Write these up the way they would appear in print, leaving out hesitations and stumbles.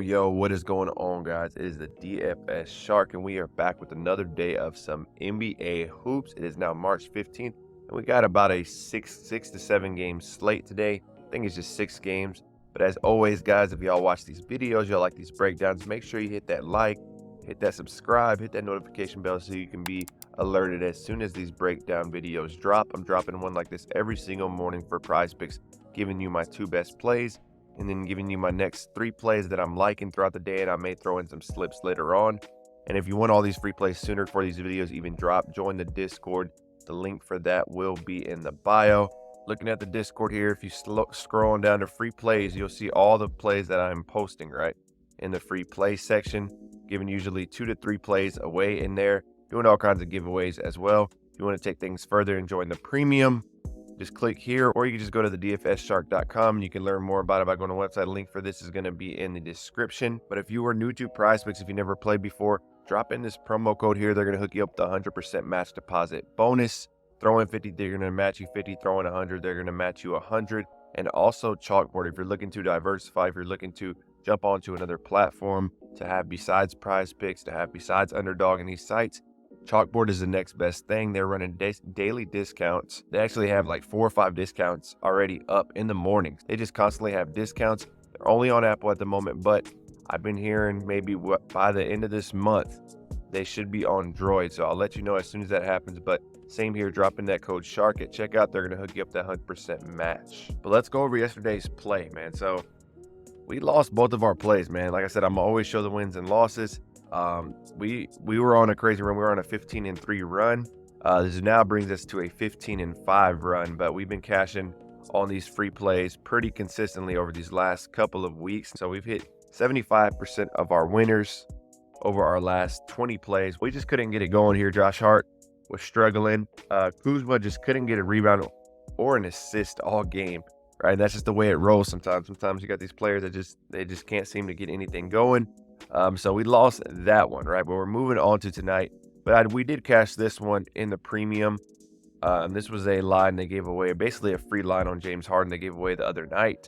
Yo, what is going on, guys? It is the DFS Shark, and we are back with another day of some NBA hoops. It is now March 15th, and we got about a six to seven game slate today. I think it's just 6 games. But as always, guys, if y'all watch these videos, y'all like these breakdowns, make sure you hit that like, hit that subscribe, hit that notification bell so you can be alerted as soon as these breakdown videos drop. I'm dropping one like this every single morning for Prizepicks, giving you my 2 best plays, and then giving you my next 3 plays that I'm liking throughout the day, and I may throw in some slips later on. And if you want all these free plays sooner before these videos even drop, join the Discord. The link for that will be in the bio. Looking at the Discord here, if you scroll on down to free plays, you'll see all the plays that I'm posting right in the free play section, giving usually 2 to 3 plays away in there, doing all kinds of giveaways as well. If you want to take things further and join the premium, just click here, or you can just go to the dfsshark.com and you can learn more about it by going to the website. Link for this is going to be in the description. But if you are new to Prizepicks, if you never played before, drop in this promo code here. They're going to hook you up with a 100% match deposit bonus. Throw in 50, they're going to match you 50. Throw in 100, they're going to match you 100. And also CHALKBOARD, if you're looking to diversify, if you're looking to jump onto another platform to have besides Prizepicks, to have besides Underdog and these sites, CHALKBOARD is the next best thing. They're running daily discounts. They actually have like 4 or 5 discounts already up in the mornings. They just constantly have discounts. They're only on Apple at the moment, but I've been hearing maybe by the end of this month, they should be on Droid. So I'll let you know as soon as that happens. But same here, dropping that code SHARK at checkout. They're going to hook you up to 100% match. But let's go over yesterday's play, man. So we lost both of our plays, man. Like I said, I'm always show the wins and losses. We were on a crazy run. We were on a 15-3 run. This now brings us to a 15-5 run, but we've been cashing on these free plays pretty consistently over these last couple of weeks. So we've hit 75% of our winners over our last 20 plays. We just couldn't get it going here. Josh Hart was struggling. Kuzma just couldn't get a rebound or an assist all game. Right, that's just the way it rolls sometimes. Sometimes you got these players that they just can't seem to get anything going. So we lost that one, right? But we're moving on to tonight. But we did cash this one in the premium. This was a line they gave away, basically a free line on James Harden they gave away the other night.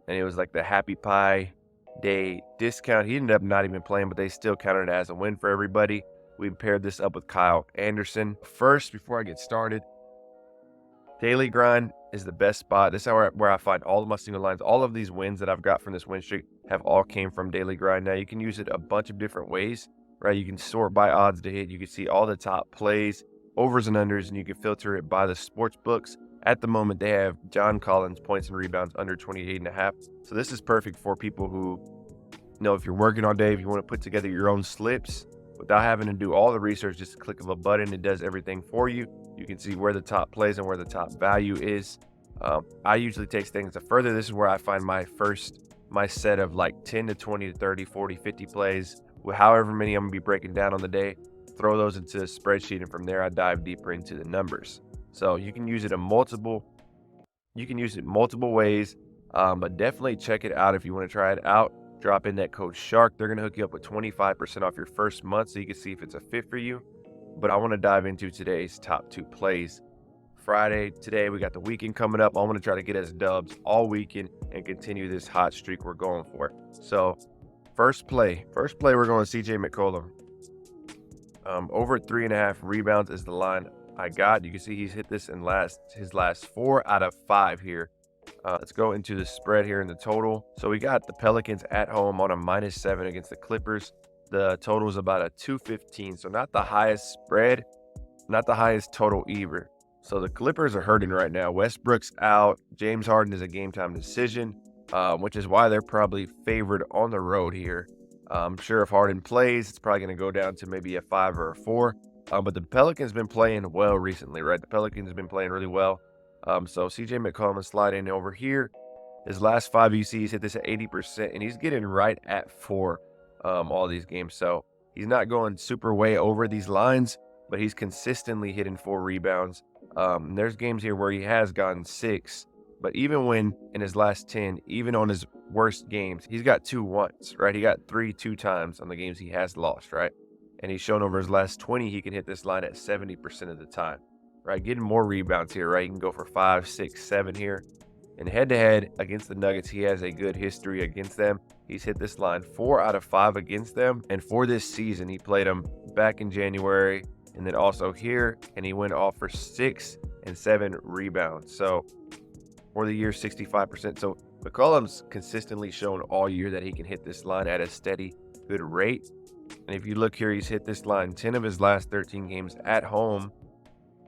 And it was like the Happy Pie Day discount. He ended up not even playing, but they still counted it as a win for everybody. We paired this up with Kyle Anderson. First, before I get started, Daily Grind is the best spot. This is where I find all of my single lines. All of these wins that I've got from this win streak have all came from Daily Grind. Now, you can use it a bunch of different ways, right? You can sort by odds to hit. You can see all the top plays, overs and unders, and you can filter it by the sports books. At the moment, they have John Collins points and rebounds under 28.5. So this is perfect for people who, if you're working all day, if you want to put together your own slips without having to do all the research, just a click of a button, it does everything for you. You can see where the top plays and where the top value is. I usually take things further. This is where I find my set of like 10 to 20 to 30, 40, 50 plays, with however many I'm gonna be breaking down on the day. Throw those into a spreadsheet, and from there I dive deeper into the numbers. So you can use it in multiple ways, but definitely check it out if you want to try it out. Drop in that code SHARK. They're gonna hook you up with 25% off your first month, so you can see if it's a fit for you. But I want to dive into today's top 2 plays. Friday, today, we got the weekend coming up. I want to try to get us dubs all weekend and continue this hot streak we're going for. So, first play, we're going CJ McCollum. Over 3.5 rebounds is the line I got. You can see he's hit this in his last 4 out of 5 here. Let's go into the spread here in the total. So we got the Pelicans at home on a -7 against the Clippers. The total is about a 215, so not the highest spread, not the highest total either. So the Clippers are hurting right now. Westbrook's out. James Harden is a game-time decision, which is why they're probably favored on the road here. I'm sure if Harden plays, it's probably going to go down to maybe a 5 or a 4. But the Pelicans been playing well recently, right? The Pelicans have been playing really well. So CJ McCollum is sliding over here. His last 5 you see he's hit this at 80%, and he's getting right at 4 all these games. So he's not going super way over these lines, but he's consistently hitting 4 rebounds. There's games here where he has gotten 6, but even when in his last 10, even on his worst games, he's got 2 once, right? He got 3 2 times on the games he has lost, right? And he's shown over his last 20, he can hit this line at 70% of the time, right? Getting more rebounds here, right? He can go for 5, 6, 7 here. And head-to-head against the Nuggets, he has a good history against them. He's hit this line 4 out of 5 against them. And for this season, he played them back in January and then also here. And he went off for 6 and 7 rebounds. So for the year, 65%. So McCollum's consistently shown all year that he can hit this line at a steady, good rate. And if you look here, he's hit this line 10 of his last 13 games at home,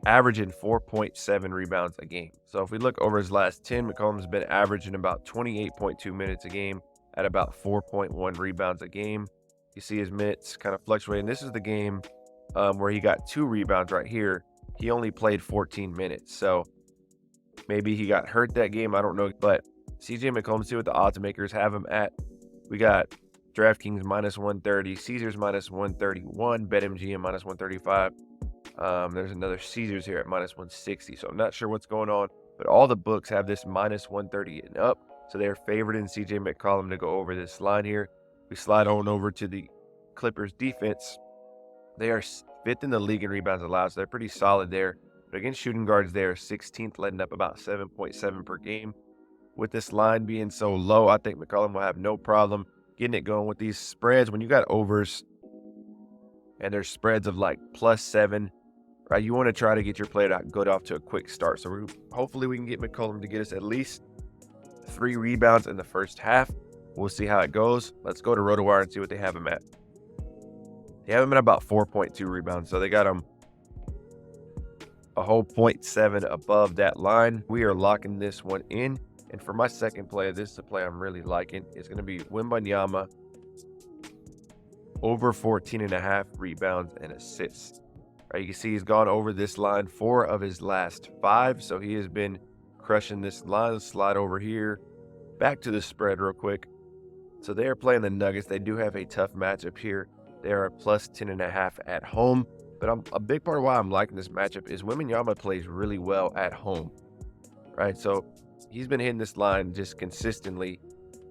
averaging 4.7 rebounds a game. So if we look over his last 10, McCollum's been averaging about 28.2 minutes a game at about 4.1 rebounds a game. You see his minutes kind of fluctuating. This is the game where he got 2 rebounds right here. He only played 14 minutes. So maybe he got hurt that game. I don't know. But CJ McCollum, see what the odds makers have him at. We got DraftKings minus 130, Caesars minus 131, BetMGM minus 135. There's another Caesars here at minus 160. So I'm not sure what's going on, but all the books have this minus 130 and up. So they're favored in CJ McCollum to go over this line here. We slide on over to the Clippers defense. They are 5th in the league in rebounds allowed, so they're pretty solid there. But against shooting guards, they are 16th, letting up about 7.7 per game. With this line being so low, I think McCollum will have no problem getting it going with these spreads. When you got overs and there's spreads of like +7, right? You want to try to get your play to go off to a quick start. So hopefully we can get McCollum to get us at least 3 rebounds in the first half. We'll see how it goes. Let's go to RotoWire and see what they have him at. They have him at about 4.2 rebounds. So they got him a whole 0.7 above that line. We are locking this one in. And for my second play, this is a play I'm really liking. It's going to be Wembanyama over 14.5 rebounds and assists. Right, you can see he's gone over this line 4 of his last 5. So he has been crushing this line. Let's slide over here. Back to the spread real quick. So they are playing the Nuggets. They do have a tough matchup here. They are at +10.5 at home. But a big part of why I'm liking this matchup is Wembanyama plays really well at home. Right, so he's been hitting this line just consistently,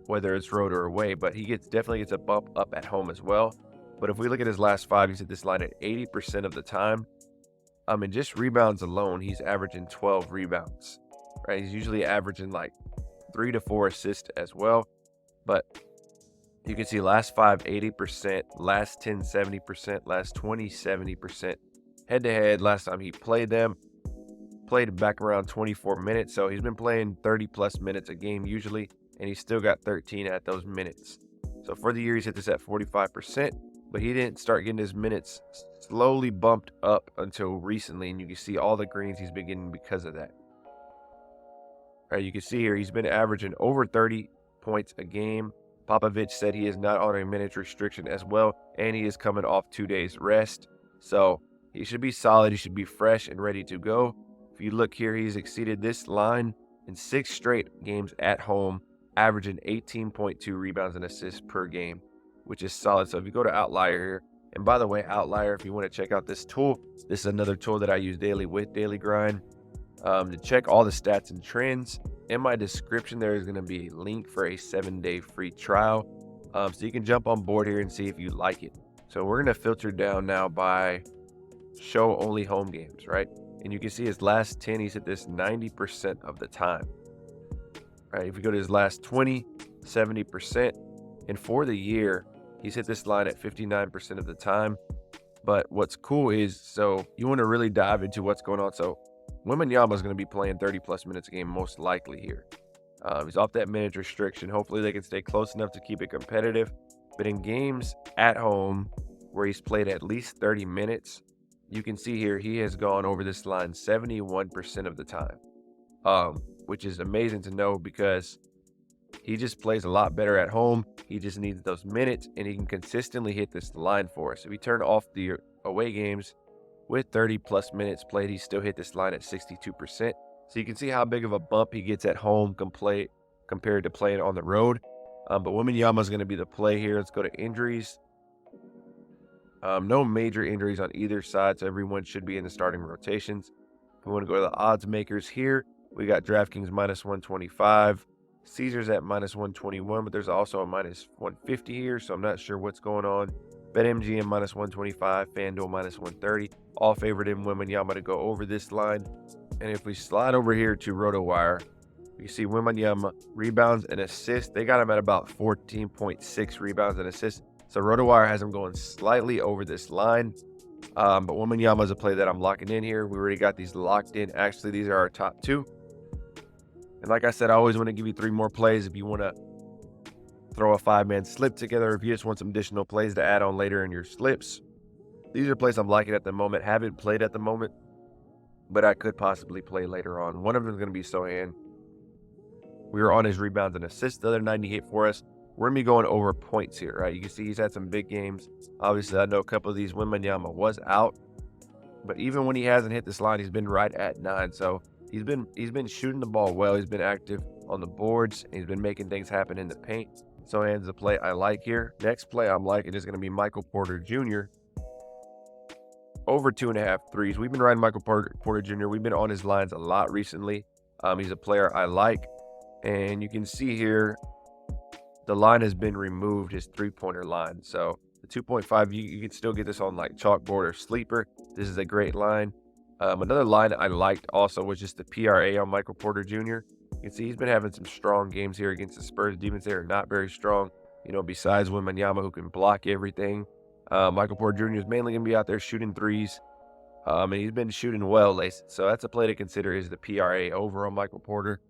whether it's road or away, but he definitely gets a bump up at home as well. But if we look at his last 5, he's hit this line at 80% of the time. And just rebounds alone, he's averaging 12 rebounds. Right, he's usually averaging like 3 to 4 assists as well. But you can see last 5, 80%, last 10, 70%, last 20, 70%. Head-to-head, last time he played them, played back around 24 minutes. So he's been playing 30-plus minutes a game usually, and he's still got 13 at those minutes. So for the year, he's hit this at 45%, but he didn't start getting his minutes slowly bumped up until recently, and you can see all the greens he's been getting because of that. All right, you can see here he's been averaging over 30 points a game. Popovich said he is not on a minutes restriction as well, and he is coming off 2 days rest. So he should be solid. He should be fresh and ready to go. If you look here, he's exceeded this line in 6 straight games at home, averaging 18.2 rebounds and assists per game, which is solid. So if you go to Outlier here, and by the way, Outlier, if you want to check out this tool, this is another tool that I use daily with Daily Grind. To check all the stats and trends, in my description there is going to be a link for a 7-day free trial, so you can jump on board here and see if you like it. So we're going to filter down now by show only home games, right? And you can see his last 10, he's hit this 90% of the time. Right, if we go to his last 20, 70%, and for the year he's hit this line at 59% of the time. But what's cool is, so you want to really dive into what's going on. So Wembanyama is going to be playing 30-plus minutes a game most likely here. He's off that minute restriction. Hopefully they can stay close enough to keep it competitive. But in games at home where he's played at least 30 minutes, you can see here he has gone over this line 71% of the time, which is amazing to know because he just plays a lot better at home. He just needs those minutes, and he can consistently hit this line for us. If we turn off the away games, with 30-plus minutes played, he still hit this line at 62%. So you can see how big of a bump he gets at home compared to playing on the road. But Wembanyama is going to be the play here. Let's go to injuries. No major injuries on either side, so everyone should be in the starting rotations. If we want to go to the odds makers here, we got DraftKings minus 125, Caesars at minus 121, but there's also a minus 150 here, so I'm not sure what's going on. BetMGM minus 125, FanDuel minus 130, all favored in Wembanyama to go over this line. And if we slide over here to RotoWire, You see Wembanyama rebounds and assists. They got him at about 14.6 rebounds and assists. So RotoWire has him going slightly over this line. But Wembanyama is a play that I'm locking in here. We already got these locked in. Actually, these are our top 2. And like I said, I always want to give you 3 more plays if you want to throw a 5-man slip together, if you just want some additional plays to add on later in your slips. These are plays I'm liking at the moment. Haven't played at the moment, but I could possibly play later on. One of them is going to be Sohan. We were on his rebounds and assists the other night, and he hit for us. We're going to be going over points here, right? You can see he's had some big games. Obviously, I know a couple of these Wembanyama was out, but even when he hasn't hit this line, he's been right at 9. So he's been shooting the ball well. He's been active on the boards, and he's been making things happen in the paint. Sohan's the play I like here. Next play I'm liking is going to be Michael Porter Jr. Over 2.5 threes. We've been riding Michael Porter Jr. We've been on his lines a lot recently. He's a player I like. And you can see here, the line has been removed, his 3-pointer line. So the 2.5, you can still get this on like Chalkboard or Sleeper. This is a great line. Another line I liked also was just the PRA on Michael Porter Jr. You can see he's been having some strong games here against the Spurs. Defense there are not very strong, besides Wembanyama, who can block everything. Michael Porter Jr. is mainly going to be out there shooting threes. And he's been shooting well lately. So that's a play to consider, is the PRA over on Michael Porter.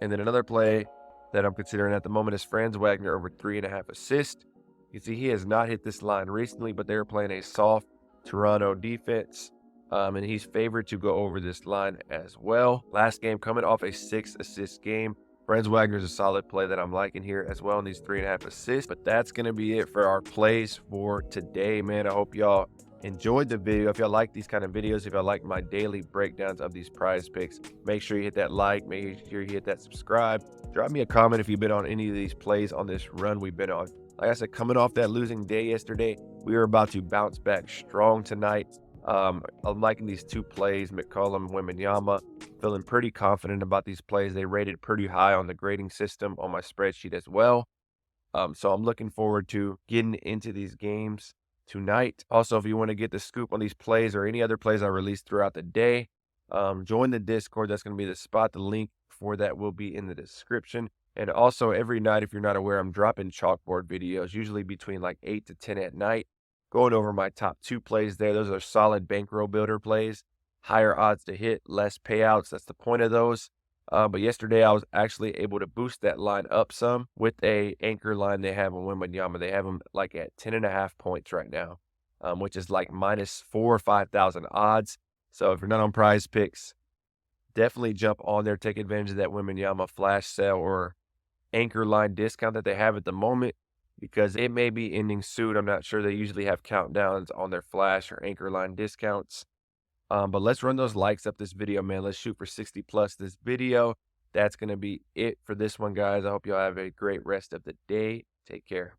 And then another play that I'm considering at the moment is Franz Wagner over 3.5 assists. You see he has not hit this line recently, but they're playing a soft Toronto defense. And he's favored to go over this line as well. Last game, coming off a 6-assist game. Franz Wagner is a solid play that I'm liking here as well in these 3.5 assists. But that's going to be it for our plays for today, man. I hope y'all enjoyed the video. If y'all like these kind of videos, if y'all like my daily breakdowns of these prize picks, make sure you hit that like, make sure you hit that subscribe. Drop me a comment if you've been on any of these plays on this run we've been on. Like I said, coming off that losing day yesterday, we are about to bounce back strong tonight. I'm liking these 2 plays, McCollum, Wembanyama. Feeling pretty confident about these plays. They rated pretty high on the grading system on my spreadsheet as well. So I'm looking forward to getting into these games tonight. Also, if you want to get the scoop on these plays or any other plays I release throughout the day, join the Discord. That's going to be the spot. The link for that will be in the description. And also every night, if you're not aware, I'm dropping chalkboard videos, usually between like 8 to 10 at night, going over my top 2 plays there. Those are solid bankroll builder plays, higher odds to hit, less payouts. That's the point of those. But yesterday I was actually able to boost that line up some with a anchor line they have on Wembanyama. They have them like at 10.5 points right now, which is like -4,000 or 5,000 odds. So if you're not on Prizepicks, definitely jump on there, take advantage of that Wembanyama flash sale or anchor line discount that they have at the moment, because it may be ending soon. I'm not sure. They usually have countdowns on their flash or anchor line discounts. But let's run those likes up this video, man. Let's shoot for 60 plus this video. That's going to be it for this one, guys. I hope y'all have a great rest of the day. Take care.